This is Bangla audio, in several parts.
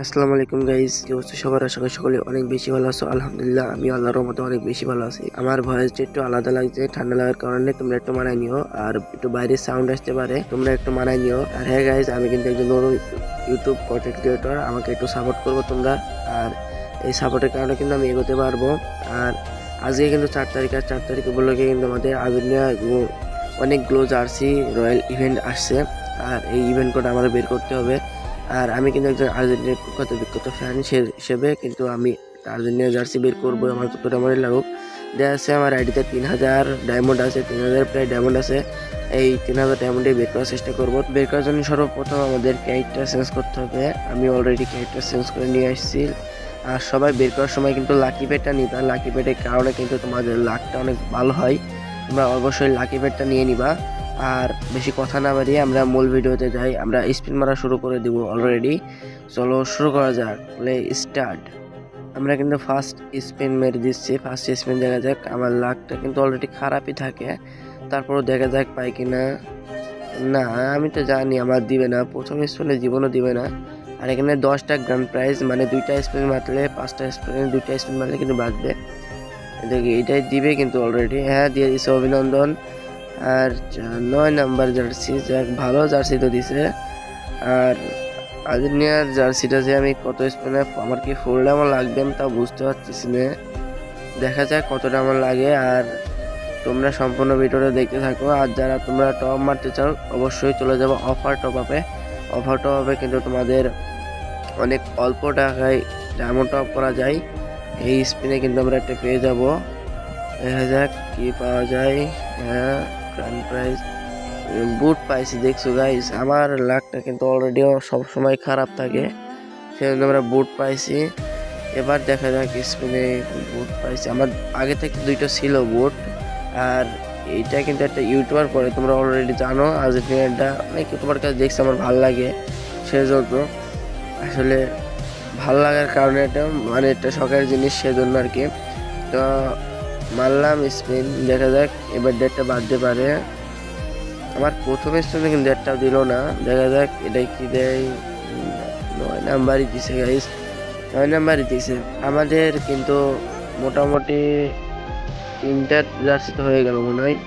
আসসালামু আলাইকুম গাইস, কি অবস্থা সবার? আশা করি সকলে অনেক বেশি ভালো আছো। আলহামদুলিল্লাহ, আমি আল্লাহর রহমতে অনেক বেশি ভালো আছি। আমার ভয়েসটা একটু আলাদা লাগছে, ঠান্ডা লাগার কারণে তোমরা একটু মানায় নিও, আর একটু বাইরের সাউন্ড আসতে পারে, তোমরা একটু মানায় নিও। আর হ্যাঁ গাইস, আমি কিন্তু একজন নতুন ইউটিউব কন্টেন্ট ক্রিয়েটর, আমাকে একটু সাপোর্ট করবো তোমরা। আর এই সাপোর্টের কারণে কিন্তু আমি এগোতে পারবো। আর আজকে কিন্তু 4 তারিখ, আর 4 তারিখে বললো কিন্তু আমাদের আর্জেন্টিনা অনেকগুলো জার্সি রয়্যাল ইভেন্ট আসছে, আর এই ইভেন্ট কোড আমাদের বের করতে হবে। আর আমি কিন্তু একজন আর্জেন্টিনার প্রখ্যাত বিখ্যাত ফ্যান হিসেবে কিন্তু আমি আর্জেন্টিনার জার্সি বের করবো, আমার যতটা মনে লাগুক। দেখা যাচ্ছে আমার আইডিতে 3000 ডায়মন্ড আছে, 3000 প্রায় ডায়মন্ড আছে। এই 3000 ডায়মন্ডে বের করার চেষ্টা করবো। বের করার জন্য সর্বপ্রথম আমাদের ক্যারেক্টার চেঞ্জ করতে হবে। আমি অলরেডি ক্যারেক্টার চেঞ্জ করে নিয়ে আসছি। আর সবাই বের করার সময় কিন্তু লাকি পেটটা নিবা, লাকি পেটের কারণে কিন্তু তোমাদের লাকটা অনেক ভালো হয়। তোমরা অবশ্যই লাকি পেটটা নিয়ে নিবা। আর বেশি কথা না বাড়িয়ে আমরা মূল ভিডিওতে যাই। আমরা স্পিন মারা শুরু করে দিব অলরেডি। চলো শুরু করা যাক, প্লে স্টার্ট। আমরা কিন্তু ফার্স্ট স্পিন মেরে দিচ্ছি। ফার্স্ট স্পিন দেখা যাক, আমার লাকটা কিন্তু অলরেডি খারাপই থাকে, তারপরও দেখা যাক পাই কিনা। না, আমি তো জানি আমার দিবে না, প্রথম স্পিনে জীবনও দিবে না। আর এখানে 10টা গ্র্যান্ড প্রাইজ, মানে 2টা স্পিন মারলে 5টা স্পিনে 2টা স্পিন মারলে কিন্তু বাঁচবে। দেখি এটাই দিবে কিন্তু অলরেডি, হ্যাঁ দিয়ে দিছে, অভিনন্দন। আর 9 নাম্বার জার্সি, যাক ভালো জার্সি তো দিছে। আর আর্জেন্টিনার জার্সিটা যে আমি কত স্পিনে আমার কি ফুলটা আমার লাগবে আমি তা বুঝতে পারতেছি না। দেখা যাক কতটা আমার লাগে। আর তোমরা সম্পূর্ণ ভিডিওটা দেখতে থাকো। আর যারা তোমরা টপ মারতে চাও অবশ্যই চলে যাবো অফার টপ আপে। অফার টপ আপে কিন্তু তোমাদের অনেক অল্প টাকায় ডায়মন্ড টপ করা যায়। এই স্পিনে কিন্তু আমরা একটা পেয়ে যাব। দেখা যাক কি পাওয়া যায়। হ্যাঁ, গ্র্যান্ড প্রাইজ বুট পাইছি। দেখছো গাইস, আমার লাকটা কিন্তু অলরেডি সব সময় খারাপ থাকে, সেজন্য আমরা বুট পাইছি। এবার দেখা যাক স্পিনে বুট পাইছি। আমার আগে থেকে 2টা ছিল বুট। আর এইটা কিন্তু একটা ইউটিউবার করে, তোমরা অলরেডি জানো। আর্জেন্টিনাটা অনেক তোমার কাছে দেখছি, আমার ভালো লাগে, সেজন্য আসলে ভালো লাগার কারণে এটা, মানে একটা শখের জিনিস, সেজন্য আর কি। তো মারলাম স্পিন, দেখা যাক এবার ডেটটা বাড়তে পারে। আমার প্রথম স্টোনে কিন্তু একটাও দিল না, দেখা যাক এটাই কি দেয়। 9 নাম্বারই দিছে গাইস, 9 নাম্বারই দিছে। আমাদের কিন্তু মোটামুটি 3টা জার্সি তো হয়ে গেল মনে হয়,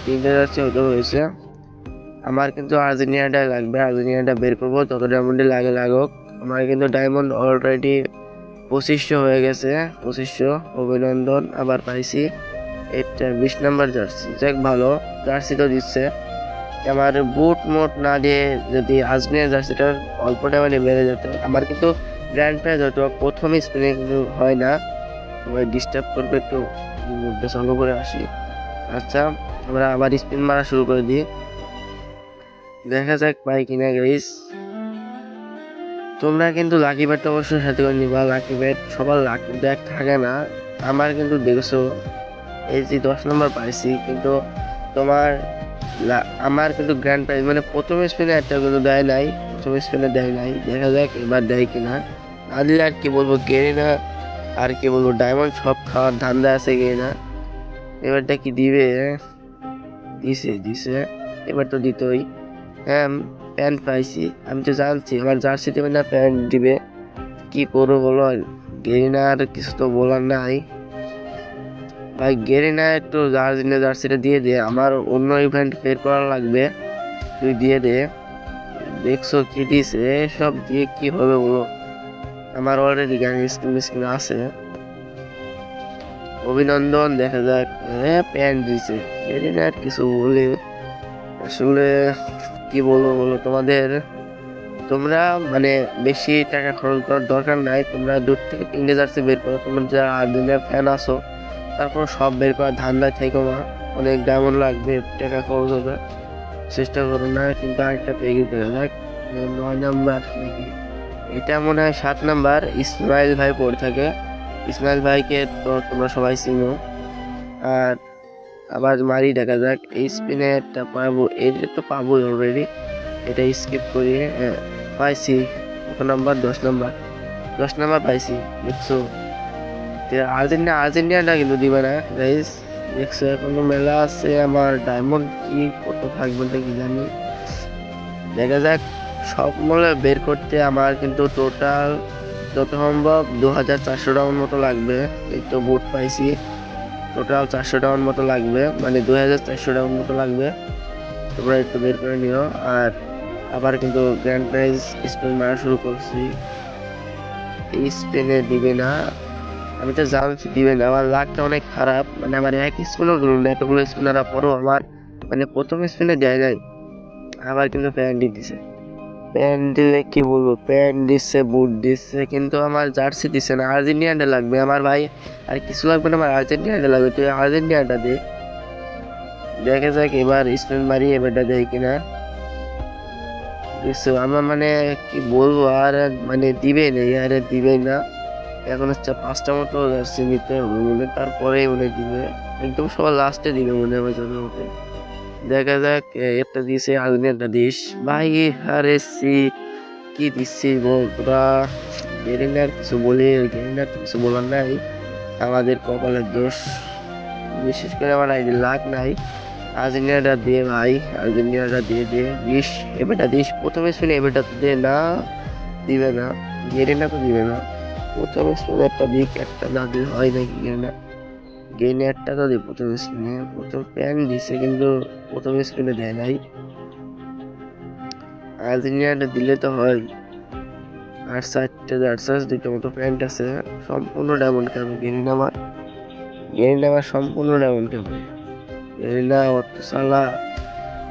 3টা জার্সি হতে হয়েছে। আমার কিন্তু আর্জেন্টিনাটা লাগবে, আর্জেন্টিনাটা বের করবো, যত ডায়মন্ডে লাগে লাগুক। আমার কিন্তু ডায়মন্ড অলরেডি 2500 হয়ে গেছে, 2500। অভিনন্দন, আবার পাইছি। এটা 20 নাম্বার জার্সি, যাক ভালো জার্সি তো দিচ্ছে। আমার বুট মোট না দিয়ে যদি আজমির জার্সিটা অল্প টাইমে বেড়ে যেত, আমার কিন্তু গ্র্যান্ড প্রাইজ হয়তো প্রথম স্পিনে কিন্তু হয় না। তোমার ডিস্টার্ব করবে, একটু চালু করে আসি। আচ্ছা, আমরা আবার স্পিন মারা শুরু করে দিই, দেখা যাক পাই কিনা গাইস। তোমরা কিন্তু লাকি ব্যাটটা অবশ্যই সাথে করে নিবা, লাকি ব্যাট সবার লাকি ব্যাট থাকে না। আমার কিন্তু দেখছো এই যে 10 নম্বর পাইছি, কিন্তু তোমার আমার কিন্তু গ্র্যান্ড প্রাইজ মানে প্রথম স্পিনে একটা কিন্তু দেয় নাই, প্রথম স্পিনে দেয় নাই। দেখা যাক এবার দেয় কিনা। না দিলে আর কি বলবো, গেরিনা আর কি বলবো, ডায়মন্ড সব খাওয়ার ধান্দা আছে গেরিনা। এবারটা কি দিবে? দিছে দিছে, এবার তো দিতই। হ্যাঁ, প্যান্ট পাইছি, আমি তো জানছি আমার জার্সি দেবে না, প্যান্ট দিবে। কি করবো বলো, গেরিনা আর কিছু তো বলার নাই ভাই। গেরিনা একটু জার্সিটা দিয়ে দে, আমার অন্য ইভেন্ট বের করা লাগবে, তুই দিয়ে দে। দেখছো কি দিছে, সব দিয়ে কি হবে বলো, আমার অলরেডি গান স্কিন আছে। অভিনন্দন, দেখা যাক। হ্যাঁ, প্যান্ট দিছে। গেরিনা আর কিছু বলি আসলে কি বলবো বলো তোমাদের, তোমরা মানে বেশি টাকা খরচ করার দরকার নাই। তোমরা 2 থেকে 3টে জার্সি বের করো, তোমরা যারা আর্জেন্টিনার ফ্যান আছো, তারপর সব বের করার ধান্দায় থেকো না। অনেক ডায়মন্ড লাগবে, টাকা খরচ হবে, চেষ্টা করো না। কিন্তু আরেকটা পেয়ে গেছে, দেখ 9 নাম্বার নাকি, এটা মনে হয় 7 নাম্বার। ইসমাইল ভাই পড়ে থাকে, ইসমাইল ভাইকে তো তোমরা সবাই চিনো। আর আবার মারি, দেখা যাক এই স্পিনে একটা পাবো, এটা তো পাবোই অলরেডি, এটা স্কিপ করি। পাইছি কত নাম্বার? 10 নাম্বার, 10 নাম্বার পাইছি। দেখছো আর্জেন্টিনাটা কিন্তু দিবে না গাইস, দেখছো এখনো মেলা আছে। আমার ডায়মন্ড কি কত থাকবে কি জানি, দেখা যাক। সব মূল্যে বের করতে আমার কিন্তু টোটাল যত সম্ভব 2400 ডাউন মতো লাগবে। এই তো বুট পাইছি, টোটাল 400 ডাউন মতো লাগবে, মানে 2400 ডাউন মতো লাগবে। তোমরা একটু বের করে নিও। আর আবার কিন্তু গ্র্যান্ড প্রাইজ স্পিন মারা শুরু করছি। এই স্পিনে দিবে না, আমি তো জানছি দিবে না। আমার লাকটা অনেক খারাপ, মানে আমার এক স্পিনও গেল না, এতগুলো স্পিনার পরও আমার মানে প্রথম স্পিনে দেয় নাই। আবার কিন্তু প্যান্ডি দিছে, প্যান্ট দিলে কি বলবো, প্যান্ট দিচ্ছে, বুট দিচ্ছে, কিন্তু আমার জার্সি দিচ্ছে না। আর্জেন্টিনাটা লাগবে আমার ভাই, আর কিছু লাগবে না, আমার আর্জেন্টিনাটা লাগবে। তুই আর্জেন্টিনাটা দে, দেখা যাক এবার স্পিন মারি এবারটা দেয় কিনা। বুঝছো, আমার মানে কি বলবো, আর মানে দিবে না, আর দিবে না। এখন হচ্ছে 5টা মতো জার্সি নিতে হবে মনে, তারপরেই মনে দিবে, একদম সবার লাস্টে দিবে মনে হয় যেন ওকে। দেখা যাক, একটা দিয়েছে আর্জেন্টিনাটা দিস ভাই। আরে সি কি দিচ্ছিস বল তোরা, গেরিনার কিছু বলি, গেরিনার কিছু বলার নাই, আমাদের কপালের দোষ। বিশেষ করে আমার আইডি লাক নাই। আর্জেন্টিনাটা দিয়ে ভাই, আর্জেন্টিনাটা দিয়ে দে, দিস এবারটা দিস, প্রথমে শুনে এবারটা দে না, দিবে না, গেরিনা তো দিবে না। প্রথমে শুনে একটা দিক, একটা না দিলে হয় নাকি গেরিনা, গেরিনা একটা তো দিই প্রথমে স্পিনে, প্রথম প্যান দিছে কিন্তু প্রথম স্পিনে দেয় নাই। আর্জেন্টিনাটা দিলে তো হয়। আর 4টে জার্সাস, 2টা মতো প্যান্ট আছে, সম্পূর্ণ ডায়মন্ড খাবে গেরিনা আমার, গেরিনা আমার সম্পূর্ণ ডায়মন্ড খাবে। গেরিনা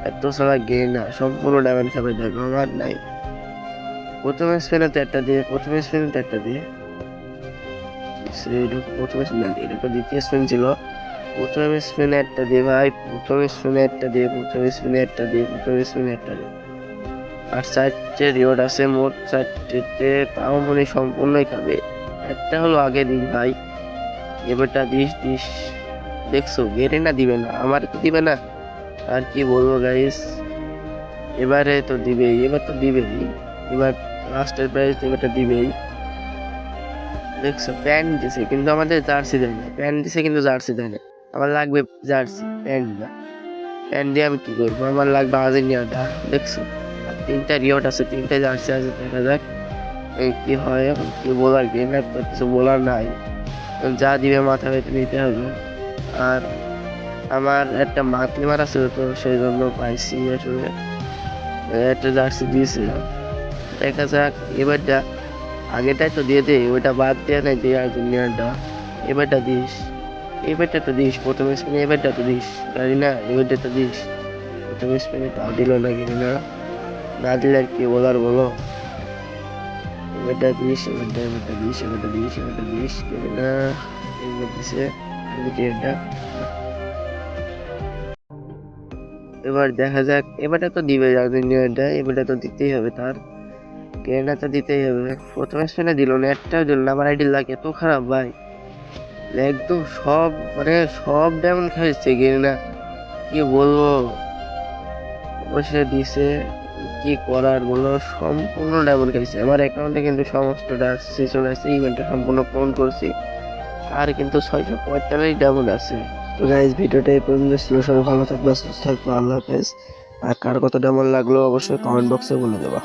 এত সালা গেরিনা সম্পূর্ণ ডায়মন্ড খাবে। দেখো আমার নাই, প্রথমে স্পিনে তো একটা দিয়ে, প্রথমে স্পিনে তো একটা দিয়ে, প্রথমে স্পিনে দিয়ে, এটা তো দ্বিতীয় স্পিন ছিল। প্রথমে স্পিনে একটা দিয়ে ভাই, প্রথমে স্পিনে একটা দিয়ে, প্রথমে স্পিনে একটা দিয়ে, প্রথমে স্পিনে একটা দিয়ে। আর 4টে রিওয়ার্ড আছে মোট, 4টেতে তাও মনে হয় সম্পূর্ণই খাবে। একটা হলো আগে দিস ভাই, এবারটা দিস দিস। দেখছো গেরিনা দিবে না, আমার তো দিবে না, আর কি বলবো গাইস। এবারে তো দিবেই, এবার তো দিবেই, এবার লাস্টের প্রাইজ এবারটা দিবেই। দেখছো প্যান্ট দিছে কিন্তু আমাদের জার্সি দেয় না, প্যান্ট দিছে কিন্তু জার্সি দেয় না। আমার লাগবে জার্সি, প্যান্ট না। প্যান্ট দিয়ে আমি কি করবো, আমার লাগবে আর্জেন্টিনাটা। দেখছো আর 3টা রিওয়ার্ড আছে, 3টে জার্সি আছে, দেখা যাক এই কি হয়। এখন কি বলার, গেমের তো কিছু বলার নাই, যা দিবে মাথা পেতে নিতে হবে। আর আমার একটা মাতলি মারা ছিল, তো সেই জন্য পাইছি আসলে একটা জার্সি দিয়েছিলাম। দেখা যাক এবারটা, আগেটাই তো দিয়ে দে, ওইটা বাদ দিয়ে নাই যে আর্জেন্টিনাটা। এবারটা দিস, এবারটা তো দিস, প্রথম স্পিনে এবারটা তো দিস, জানি না এবারটা তো দিস। প্রথম স্পিনে তাও দিল না, কিনা না দিলে আর কি বলার বলো। এবারটা দিস, এবারটা দিস, এবারটা দিস, এবারটা দিস, কিনা এবার দিছে এটা। এবার দেখা যাক, এবারটা তো দিবে আর্জেন্টিনাটা, এবারটা তো দিতেই হবে তার, কেনা তো দিতেই হবে। প্রথম স্পিনে দিল না, একটাও দিল না। আমার আইডি লাগে এত খারাপ ভাই, একদম সব মানে সব ডায়মন্ড খাইছে গেরিনা, কি বলবো। বসে দিছে, কি করার বলো, সম্পূর্ণ ডায়মন্ড খাইছে। আমার অ্যাকাউন্টে কিন্তু সমস্ত ডার্সি চলে আসছে, ইভেন্টটা সম্পূর্ণ পূরণ করছি, আর কিন্তু 645 ডায়মন্ড আছে। তো গাইস ভিডিওটা এই পর্যন্ত ছিল, সবাই ভালো থাকবে, সুস্থ থাকবে, আল্লাহ হাফেজ। আর কার কত ডায়মন্ড লাগলো অবশ্যই কমেন্ট বক্সে বলে দেবা।